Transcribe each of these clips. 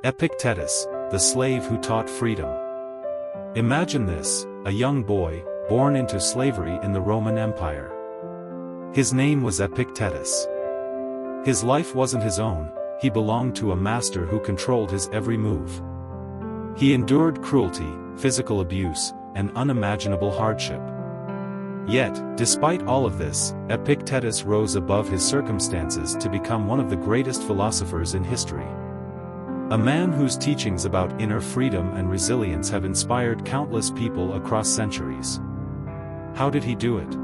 Epictetus, the slave who taught freedom. Imagine this, a young boy, born into slavery in the Roman Empire. His name was Epictetus. His life wasn't his own, he belonged to a master who controlled his every move. He endured cruelty, physical abuse, and unimaginable hardship. Yet, despite all of this, Epictetus rose above his circumstances to become one of the greatest philosophers in history. A man whose teachings about inner freedom and resilience have inspired countless people across centuries. How did he do it?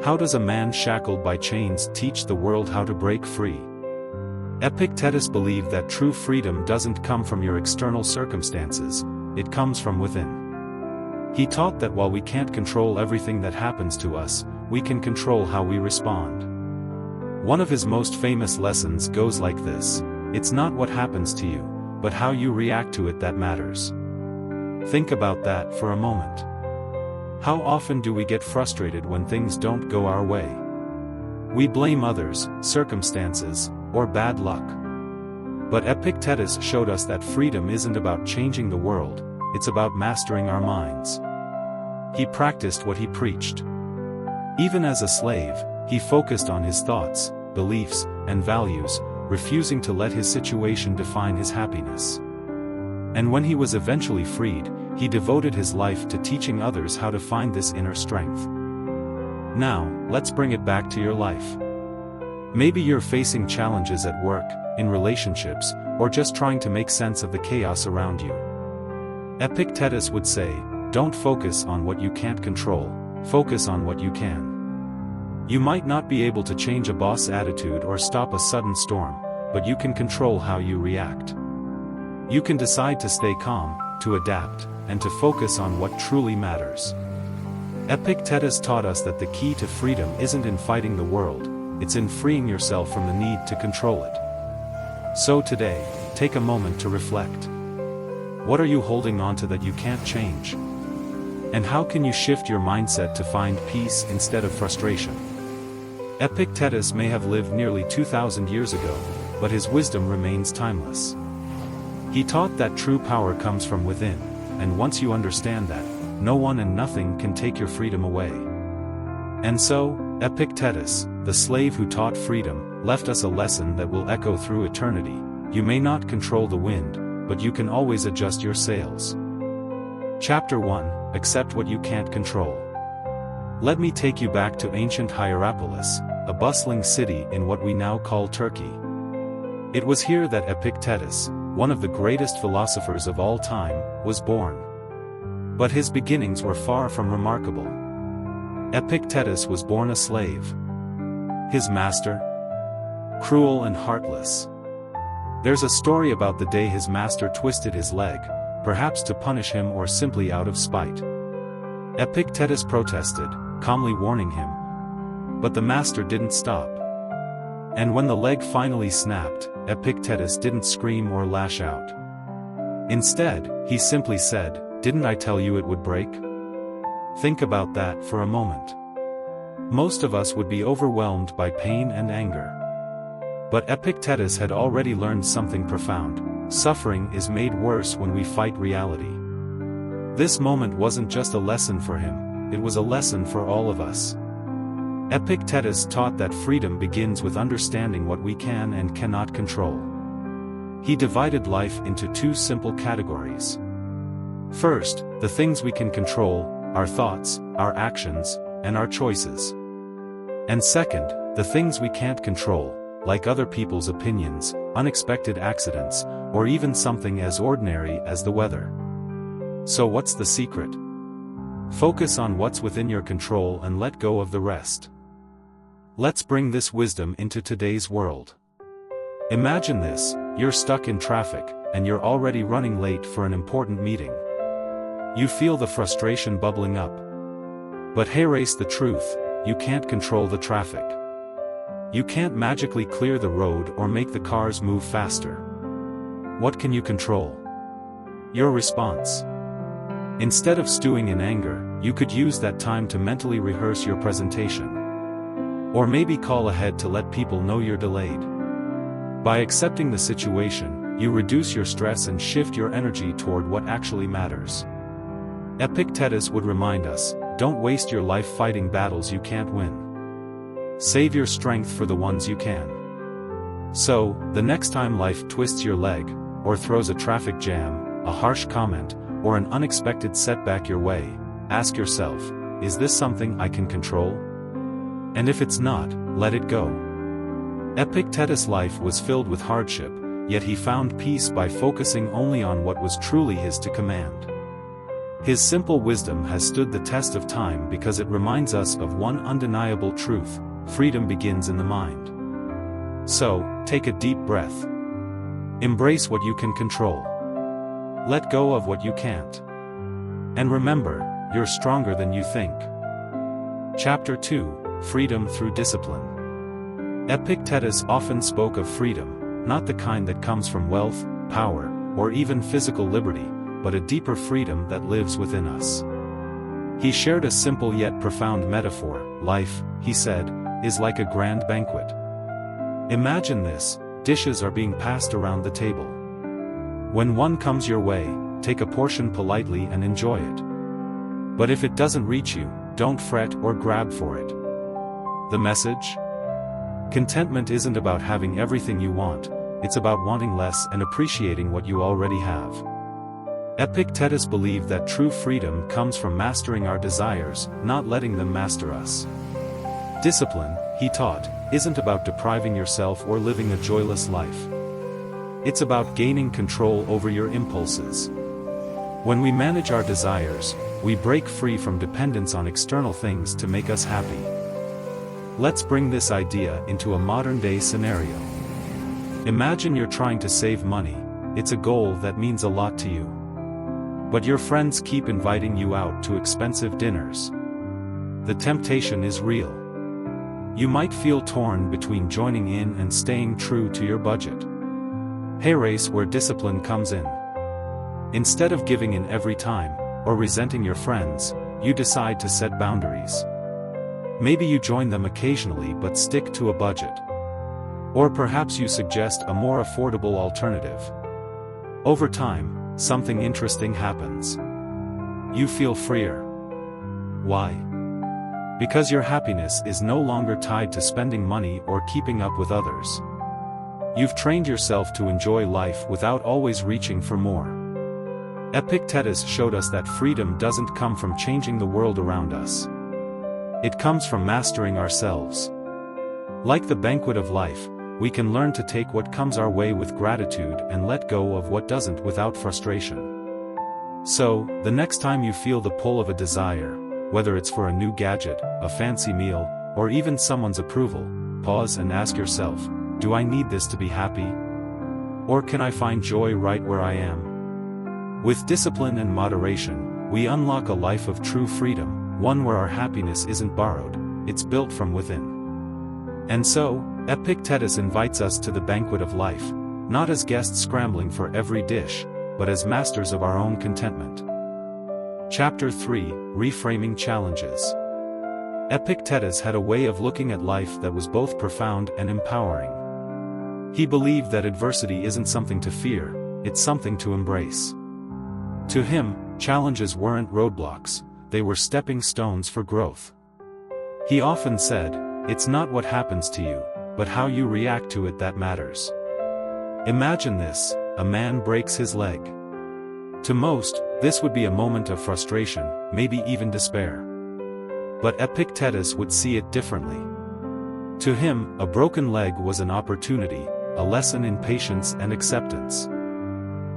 How does a man shackled by chains teach the world how to break free? Epictetus believed that true freedom doesn't come from your external circumstances, it comes from within. He taught that while we can't control everything that happens to us, we can control how we respond. One of his most famous lessons goes like this: it's not what happens to you, but how you react to it that matters. Think about that for a moment. How often do we get frustrated when things don't go our way? We blame others, circumstances, or bad luck. But Epictetus showed us that freedom isn't about changing the world, it's about mastering our minds. He practiced what he preached. Even as a slave, he focused on his thoughts, beliefs, and values, refusing to let his situation define his happiness. And when he was eventually freed, he devoted his life to teaching others how to find this inner strength. Now, let's bring it back to your life. Maybe you're facing challenges at work, in relationships, or just trying to make sense of the chaos around you. Epictetus would say, don't focus on what you can't control, focus on what you can. You might not be able to change a boss' attitude or stop a sudden storm, but you can control how you react. You can decide to stay calm, to adapt, and to focus on what truly matters. Epictetus taught us that the key to freedom isn't in fighting the world, it's in freeing yourself from the need to control it. So today, take a moment to reflect. What are you holding on to that you can't change? And how can you shift your mindset to find peace instead of frustration? Epictetus may have lived nearly 2,000 years ago, but his wisdom remains timeless. He taught that true power comes from within, and once you understand that, no one and nothing can take your freedom away. And so, Epictetus, the slave who taught freedom, left us a lesson that will echo through eternity. You may not control the wind, but you can always adjust your sails. Chapter 1, Accept What You Can't Control. Let me take you back to ancient Hierapolis, a bustling city in what we now call Turkey. It was here that Epictetus, one of the greatest philosophers of all time, was born. But his beginnings were far from remarkable. Epictetus was born a slave. His master? Cruel and heartless. There's a story about the day his master twisted his leg, perhaps to punish him or simply out of spite. Epictetus protested, calmly warning him. But the master didn't stop. And when the leg finally snapped, Epictetus didn't scream or lash out. Instead, he simply said, "Didn't I tell you it would break?" Think about that for a moment. Most of us would be overwhelmed by pain and anger. But Epictetus had already learned something profound. Suffering is made worse when we fight reality. This moment wasn't just a lesson for him, it was a lesson for all of us. Epictetus taught that freedom begins with understanding what we can and cannot control. He divided life into two simple categories. First, the things we can control, our thoughts, our actions, and our choices. And second, the things we can't control, like other people's opinions, unexpected accidents, or even something as ordinary as the weather. So what's the secret? Focus on what's within your control and let go of the rest. Let's bring this wisdom into today's world. Imagine this, you're stuck in traffic, and you're already running late for an important meeting. You feel the frustration bubbling up. But here's the truth, you can't control the traffic. You can't magically clear the road or make the cars move faster. What can you control? Your response. Instead of stewing in anger, you could use that time to mentally rehearse your presentation. Or maybe call ahead to let people know you're delayed. By accepting the situation, you reduce your stress and shift your energy toward what actually matters. Epictetus would remind us, don't waste your life fighting battles you can't win. Save your strength for the ones you can. So, the next time life twists your leg, or throws a traffic jam, a harsh comment, or an unexpected setback your way, ask yourself, is this something I can control? And if it's not, let it go. Epictetus' life was filled with hardship, yet he found peace by focusing only on what was truly his to command. His simple wisdom has stood the test of time because it reminds us of one undeniable truth: freedom begins in the mind. So, take a deep breath. Embrace what you can control. Let go of what you can't. And remember, you're stronger than you think. Chapter 2: Freedom Through Discipline. Epictetus often spoke of freedom, not the kind that comes from wealth, power, or even physical liberty, but a deeper freedom that lives within us. He shared a simple yet profound metaphor. Life, he said, is like a grand banquet. Imagine this: dishes are being passed around the table. When one comes your way, take a portion politely and enjoy it. But if it doesn't reach you, don't fret or grab for it. The message? Contentment isn't about having everything you want, it's about wanting less and appreciating what you already have. Epictetus believed that true freedom comes from mastering our desires, not letting them master us. Discipline, he taught, isn't about depriving yourself or living a joyless life. It's about gaining control over your impulses. When we manage our desires, we break free from dependence on external things to make us happy. Let's bring this idea into a modern-day scenario. Imagine you're trying to save money. It's a goal that means a lot to you. But your friends keep inviting you out to expensive dinners. The temptation is real. You might feel torn between joining in and staying true to your budget. Here's where discipline comes in. Instead of giving in every time, or resenting your friends, you decide to set boundaries. Maybe you join them occasionally but stick to a budget. Or perhaps you suggest a more affordable alternative. Over time, something interesting happens. You feel freer. Why? Because your happiness is no longer tied to spending money or keeping up with others. You've trained yourself to enjoy life without always reaching for more. Epictetus showed us that freedom doesn't come from changing the world around us. It comes from mastering ourselves. Like the banquet of life, we can learn to take what comes our way with gratitude and let go of what doesn't without frustration. So, the next time you feel the pull of a desire, whether it's for a new gadget, a fancy meal, or even someone's approval, pause and ask yourself, do I need this to be happy? Or can I find joy right where I am? With discipline and moderation, we unlock a life of true freedom, one where our happiness isn't borrowed, it's built from within. And so, Epictetus invites us to the banquet of life, not as guests scrambling for every dish, but as masters of our own contentment. Chapter 3: Reframing Challenges. Epictetus had a way of looking at life that was both profound and empowering. He believed that adversity isn't something to fear, it's something to embrace. To him, challenges weren't roadblocks, they were stepping stones for growth. He often said, it's not what happens to you, but how you react to it that matters. Imagine this: a man breaks his leg. To most, this would be a moment of frustration, maybe even despair. But Epictetus would see it differently. To him, a broken leg was an opportunity, a lesson in patience and acceptance.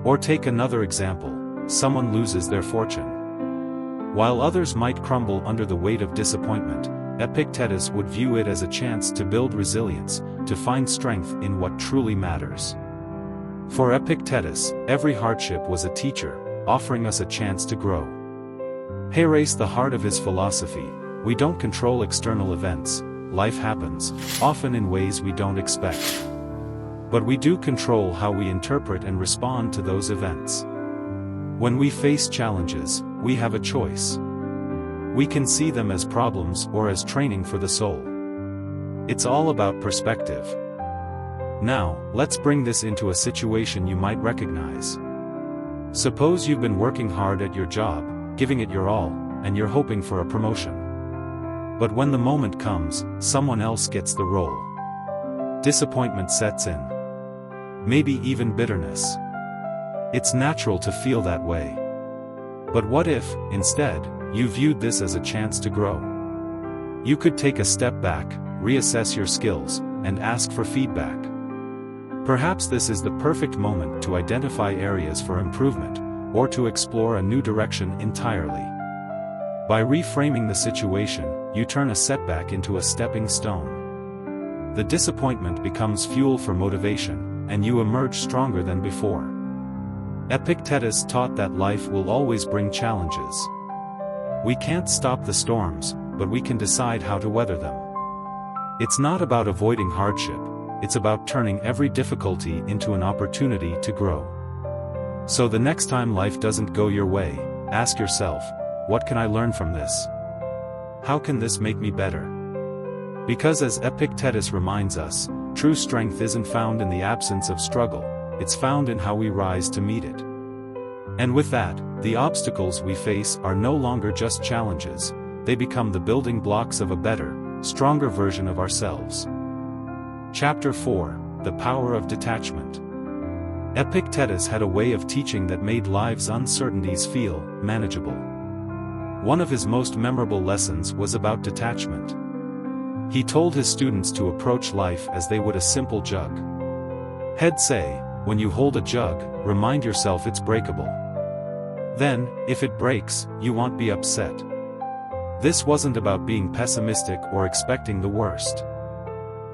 Or take another example: someone loses their fortune. While others might crumble under the weight of disappointment, Epictetus would view it as a chance to build resilience, to find strength in what truly matters. For Epictetus, every hardship was a teacher, offering us a chance to grow. Here's the heart of his philosophy: we don't control external events, life happens, often in ways we don't expect. But we do control how we interpret and respond to those events. When we face challenges, we have a choice. We can see them as problems or as training for the soul. It's all about perspective. Now, let's bring this into a situation you might recognize. Suppose you've been working hard at your job, giving it your all, and you're hoping for a promotion. But when the moment comes, someone else gets the role. Disappointment sets in. Maybe even bitterness. It's natural to feel that way. But what if, instead, you viewed this as a chance to grow? You could take a step back, reassess your skills, and ask for feedback. Perhaps this is the perfect moment to identify areas for improvement, or to explore a new direction entirely. By reframing the situation, you turn a setback into a stepping stone. The disappointment becomes fuel for motivation, and you emerge stronger than before. Epictetus taught that life will always bring challenges. We can't stop the storms, but we can decide how to weather them. It's not about avoiding hardship, it's about turning every difficulty into an opportunity to grow. So the next time life doesn't go your way, ask yourself, what can I learn from this? How can this make me better? Because as Epictetus reminds us, true strength isn't found in the absence of struggle, it's found in how we rise to meet it. And with that, the obstacles we face are no longer just challenges, they become the building blocks of a better, stronger version of ourselves. Chapter 4: The Power of Detachment. Epictetus had a way of teaching that made life's uncertainties feel manageable. One of his most memorable lessons was about detachment. He told his students to approach life as they would a simple jug. He'd say, when you hold a jug, remind yourself it's breakable. Then, if it breaks, you won't be upset. This wasn't about being pessimistic or expecting the worst.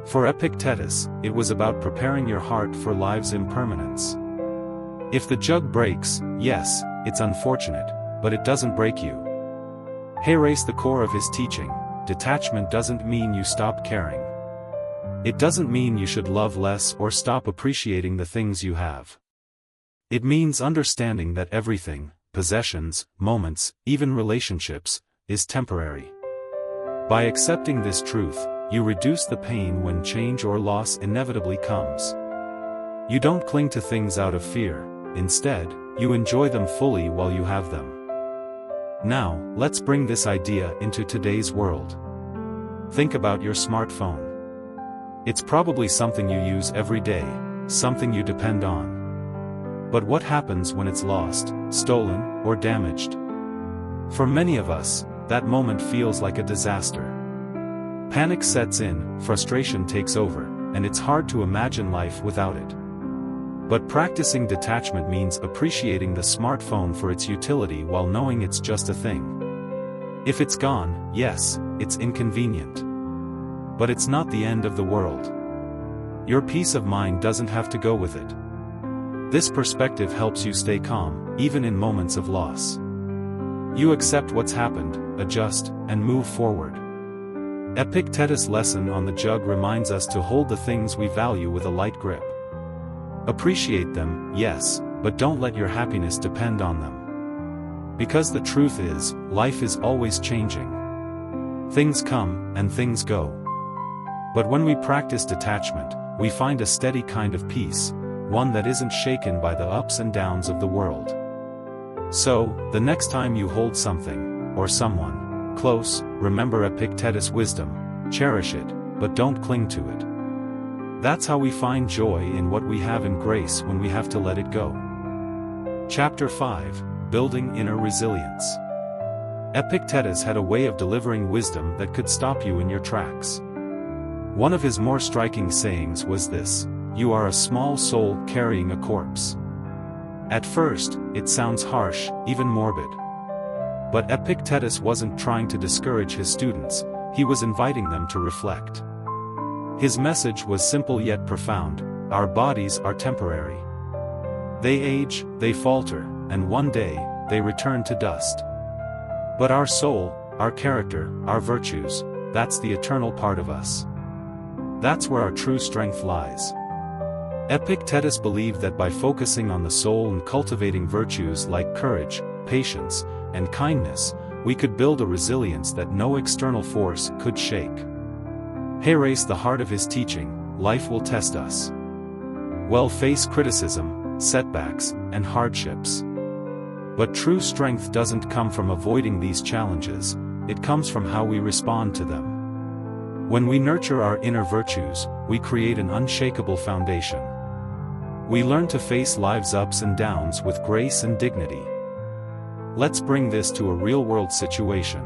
For Epictetus, it was about preparing your heart for life's impermanence. If the jug breaks, yes, it's unfortunate, but it doesn't break you. He raised the core of his teaching: detachment doesn't mean you stop caring. It doesn't mean you should love less or stop appreciating the things you have. It means understanding that everything, possessions, moments, even relationships, is temporary. By accepting this truth, you reduce the pain when change or loss inevitably comes. You don't cling to things out of fear, instead, you enjoy them fully while you have them. Now, let's bring this idea into today's world. Think about your smartphone. It's probably something you use every day, something you depend on. But what happens when it's lost, stolen, or damaged? For many of us, that moment feels like a disaster. Panic sets in, frustration takes over, and it's hard to imagine life without it. But practicing detachment means appreciating the smartphone for its utility while knowing it's just a thing. If it's gone, yes, it's inconvenient. But it's not the end of the world. Your peace of mind doesn't have to go with it. This perspective helps you stay calm, even in moments of loss. You accept what's happened, adjust, and move forward. Epictetus' lesson on the jug reminds us to hold the things we value with a light grip. Appreciate them, yes, but don't let your happiness depend on them. Because the truth is, life is always changing. Things come, and things go. But when we practice detachment, we find a steady kind of peace, one that isn't shaken by the ups and downs of the world. So, the next time you hold something, or someone, close, remember Epictetus' wisdom: cherish it, but don't cling to it. That's how we find joy in what we have and grace when we have to let it go. Chapter 5: Building Inner Resilience. Epictetus had a way of delivering wisdom that could stop you in your tracks. One of his more striking sayings was this: "You are a small soul carrying a corpse." At first, it sounds harsh, even morbid. But Epictetus wasn't trying to discourage his students, he was inviting them to reflect. His message was simple yet profound: our bodies are temporary. They age, they falter, and one day, they return to dust. But our soul, our character, our virtues, that's the eternal part of us. That's where our true strength lies. Epictetus believed that by focusing on the soul and cultivating virtues like courage, patience, and kindness, we could build a resilience that no external force could shake. He raised the heart of his teaching: life will test us. well, face criticism, setbacks, and hardships. But true strength doesn't come from avoiding these challenges, it comes from how we respond to them. When we nurture our inner virtues, we create an unshakable foundation. We learn to face life's ups and downs with grace and dignity. Let's bring this to a real-world situation.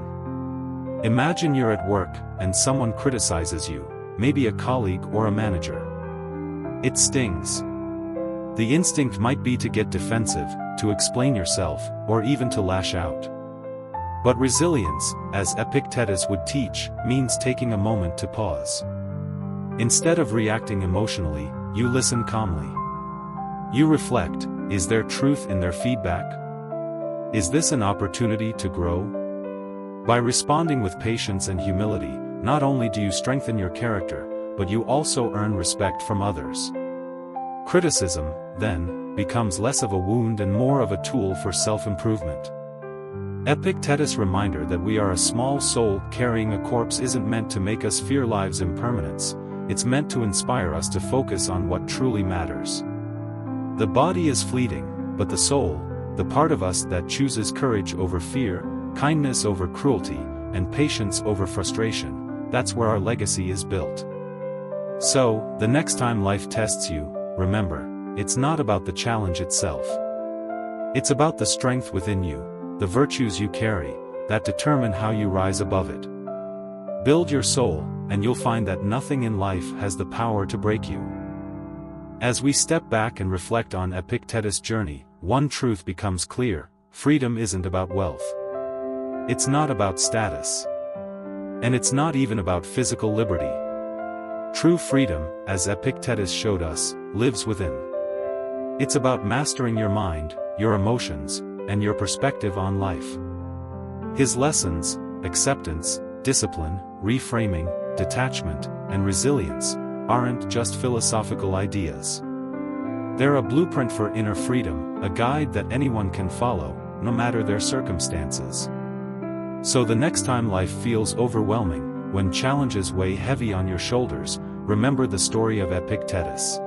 Imagine you're at work, and someone criticizes you, maybe a colleague or a manager. It stings. The instinct might be to get defensive, to explain yourself, or even to lash out. But resilience, as Epictetus would teach, means taking a moment to pause. Instead of reacting emotionally, you listen calmly. You reflect, is there truth in their feedback? Is this an opportunity to grow? By responding with patience and humility, not only do you strengthen your character, but you also earn respect from others. Criticism, then, becomes less of a wound and more of a tool for self-improvement. Epictetus' reminder that we are a small soul carrying a corpse isn't meant to make us fear life's impermanence, it's meant to inspire us to focus on what truly matters. The body is fleeting, but the soul, the part of us that chooses courage over fear, kindness over cruelty, and patience over frustration, that's where our legacy is built. So, the next time life tests you, remember, it's not about the challenge itself. It's about the strength within you, the virtues you carry, that determine how you rise above it. Build your soul, and you'll find that nothing in life has the power to break you. As we step back and reflect on Epictetus' journey, one truth becomes clear: freedom isn't about wealth. It's not about status. And it's not even about physical liberty. True freedom, as Epictetus showed us, lives within. It's about mastering your mind, your emotions, and your perspective on life. His lessons, acceptance, discipline, reframing, detachment, and resilience, aren't just philosophical ideas. They're a blueprint for inner freedom, a guide that anyone can follow, no matter their circumstances. So the next time life feels overwhelming, when challenges weigh heavy on your shoulders, remember the story of Epictetus.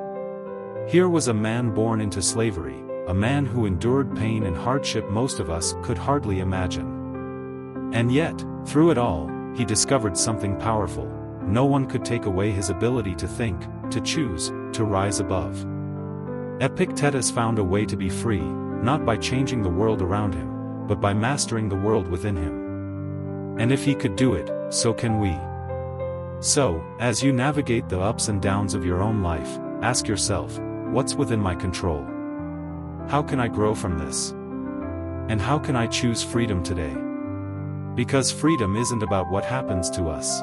Here was a man born into slavery, a man who endured pain and hardship most of us could hardly imagine. And yet, through it all, he discovered something powerful: no one could take away his ability to think, to choose, to rise above. Epictetus found a way to be free, not by changing the world around him, but by mastering the world within him. And if he could do it, so can we. So, as you navigate the ups and downs of your own life, ask yourself, what's within my control? How can I grow from this? And how can I choose freedom today? Because freedom isn't about what happens to us.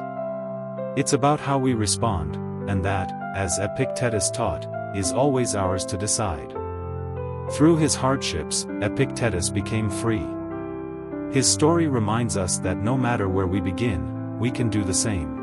It's about how we respond, and that, as Epictetus taught, is always ours to decide. Through his hardships, Epictetus became free. His story reminds us that no matter where we begin, we can do the same.